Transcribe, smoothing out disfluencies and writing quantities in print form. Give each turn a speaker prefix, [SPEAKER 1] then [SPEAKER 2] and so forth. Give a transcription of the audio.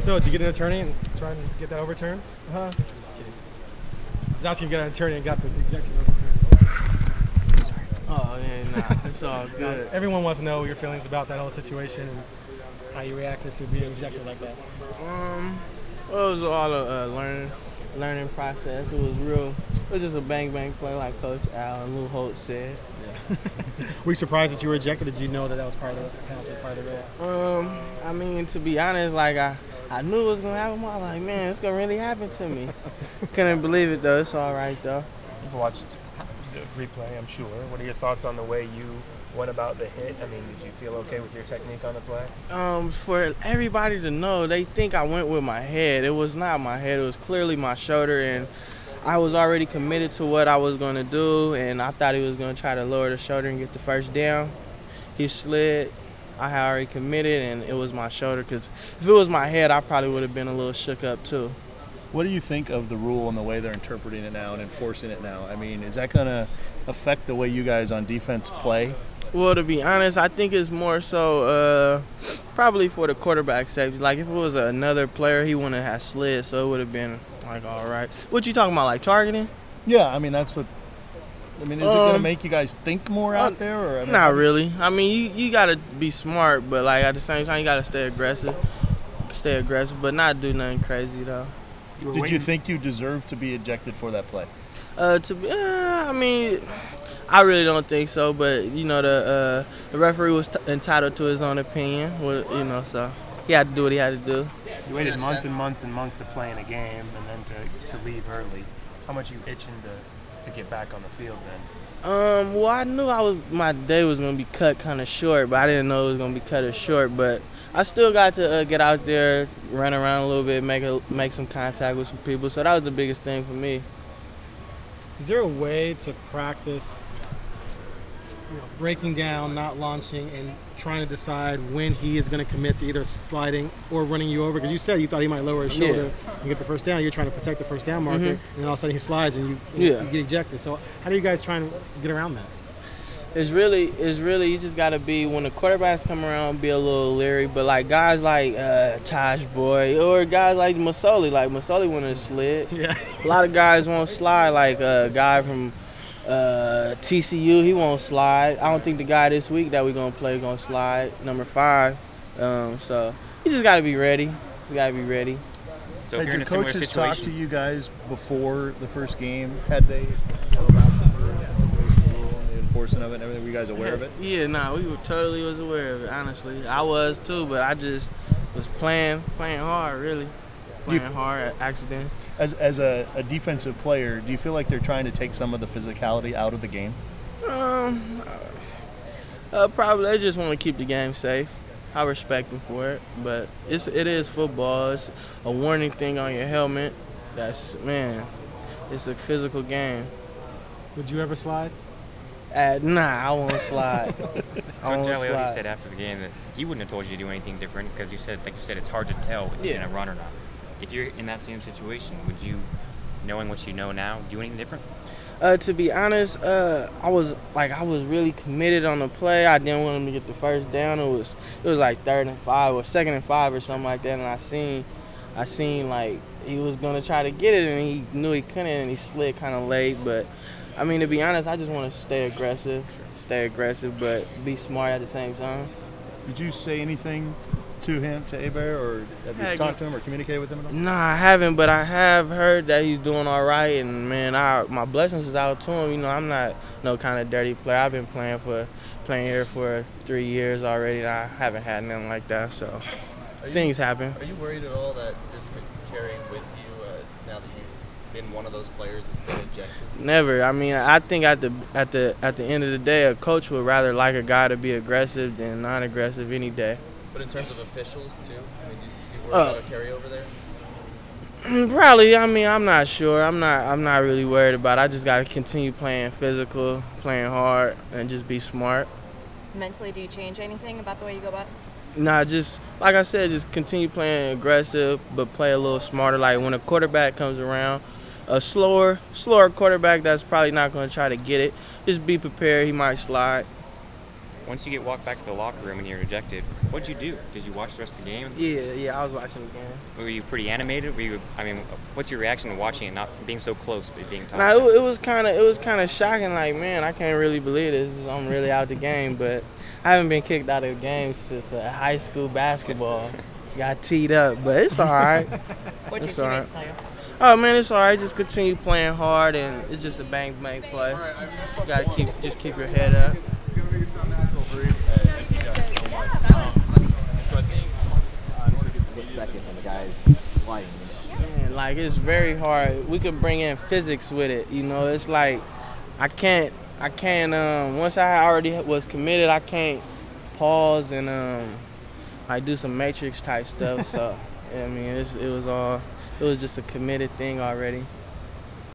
[SPEAKER 1] Phil, did you get an attorney and try to get that overturned?
[SPEAKER 2] Huh?
[SPEAKER 1] Just kidding. I was asking if you got an attorney and got the ejection overturned. Sorry.
[SPEAKER 2] Oh, yeah, nah, it's all good.
[SPEAKER 1] Everyone wants to know your feelings about that whole situation and how you reacted to being ejected like that.
[SPEAKER 2] Well, it was all a learning process. It was just a bang play like Coach Al and Lou Holt said.
[SPEAKER 1] Yeah. Were you surprised that you were ejected? Or did you know that was part of the penalty, part of the rule?
[SPEAKER 2] I mean, to be honest, like I knew it was gonna happen. I was like, man, it's gonna really happen to me. Couldn't believe it though. It's all right though.
[SPEAKER 3] You've watched the replay, I'm sure. What are your thoughts on the way you went about the hit? I mean, did you feel okay with your technique on the play?
[SPEAKER 2] For everybody to know, they think I went with my head. It was not my head. It was clearly my shoulder, and I was already committed to what I was going to do, and I thought he was going to try to lower the shoulder and get the first down. He slid. I had already committed, and it was my shoulder, because if it was my head, I probably would have been a little shook up too.
[SPEAKER 4] What do you think of the rule and the way they're interpreting it now and enforcing it now? I mean, is that going to affect the way you guys on defense play?
[SPEAKER 2] Well, to be honest, I think it's more so probably for the quarterback safety. Like, if it was another player, he wouldn't have slid, so it would have been, like, all right. What you talking about, like targeting?
[SPEAKER 4] Yeah, I mean, that's what – I mean, is it going to make you guys think more out there? Or
[SPEAKER 2] not really. I mean, you got to be smart, but, like, at the same time, you got to stay aggressive, but not do nothing crazy, though.
[SPEAKER 4] Did you think you deserved to be ejected for that play?
[SPEAKER 2] I mean, I really don't think so. But you know, the referee was entitled to his own opinion. You know, so he had to do what he had to do.
[SPEAKER 3] You waited months and months and months to play in a game, and then to leave early. How much are you itching to get back on the field then?
[SPEAKER 2] Well, I knew my day was gonna be cut kind of short, but I didn't know it was gonna be cut as short. But I still got to get out there, run around a little bit, make some contact with some people. So that was the biggest thing for me.
[SPEAKER 1] Is there a way to practice, breaking down, not launching, and trying to decide when he is going to commit to either sliding or running you over? Because you said you thought he might lower his shoulder and get the first down. You're trying to protect the first down marker, and then all of a sudden he slides and you get ejected. So how do you guys try and get around that?
[SPEAKER 2] It's really you just gotta be, when the quarterbacks come around, be a little leery. But like guys like Taj Boy or guys like Masoli wouldn't have slid.
[SPEAKER 1] Yeah.
[SPEAKER 2] A lot of guys won't slide. Like a guy from TCU, he won't slide. I don't think the guy this week that we're gonna play gonna slide, number 5. So you just gotta be ready. You gotta be ready.
[SPEAKER 5] So
[SPEAKER 4] Had
[SPEAKER 5] if you're in
[SPEAKER 4] your
[SPEAKER 5] a similar
[SPEAKER 4] coaches
[SPEAKER 5] situation,
[SPEAKER 4] talked to you guys before the first game? Had they enforcing of it and everything? Were you guys aware of it?
[SPEAKER 2] Yeah, we were totally aware of it, honestly. I was too, but I just was playing hard, really. Playing hard at accidents.
[SPEAKER 4] As a defensive player, do you feel like they're trying to take some of the physicality out of the game?
[SPEAKER 2] Probably they just want to keep the game safe. I respect them for it, but it is football. It's a warning thing on your helmet. It's a physical game.
[SPEAKER 1] Would you ever slide?
[SPEAKER 2] Nah, I won't slide.
[SPEAKER 5] Coach Aliotti said after the game that he wouldn't have told you to do anything different because like you said, it's hard to tell if he's going to run or not. If you're in that same situation, would you, knowing what you know now, do anything different?
[SPEAKER 2] To be honest, I was really committed on the play. I didn't want him to get the first down. It was like 3rd and 5 or 2nd and 5 or something like that, and I seen like he was gonna try to get it, and he knew he couldn't, and he slid kind of late. But I mean, to be honest, I just want to stay aggressive, but be smart at the same time.
[SPEAKER 4] Did you say anything to him, to Hebert, or have you talked to him or communicated with him at all?
[SPEAKER 2] No, I haven't, but I have heard that he's doing all right, and man, my blessings is out to him. You know, I'm not no kind of dirty player. I've been playing here for 3 years already, and I haven't had nothing like that. So things happen.
[SPEAKER 6] Are you worried at all that this could carry with you now that you've been one of those players that's been ejected?
[SPEAKER 2] Never. I mean, I think at the end of the day, a coach would rather like a guy to be aggressive than non-aggressive any day.
[SPEAKER 6] But in terms of officials too, I mean, you worry about a carryover there?
[SPEAKER 2] Probably. I mean, I'm not sure. I'm not really worried about it. I just got to continue playing physical, playing hard, and just be smart.
[SPEAKER 7] Mentally, do you change anything about the way you go about it?
[SPEAKER 2] Nah, just like I said, just continue playing aggressive, but play a little smarter. Like when a quarterback comes around, a slower quarterback that's probably not going to try to get it, just be prepared. He might slide.
[SPEAKER 5] once you get walked back to the locker room and you're ejected, what'd you do? Did you watch the rest of the game?
[SPEAKER 2] Yeah, I was watching the game.
[SPEAKER 5] Were you pretty animated? I mean, what's your reaction to watching it not being so close but being tossed?
[SPEAKER 2] Nah, it was kind of shocking. Like, man, I can't really believe this. I'm really out the game, but I haven't been kicked out of the game since high school basketball. Got teed up, but it's all right.
[SPEAKER 7] What'd your teammates tell you?
[SPEAKER 2] Oh man, it's all right. Just continue playing hard, and it's just a bang bang play. You gotta keep your head up.
[SPEAKER 8] Second and the guys sliding this.
[SPEAKER 2] Man, like it's very hard. We can bring in physics with it. You know, it's like I can't. Once I already was committed, I can't pause and like do some matrix type stuff. So I mean, it was just a committed thing already.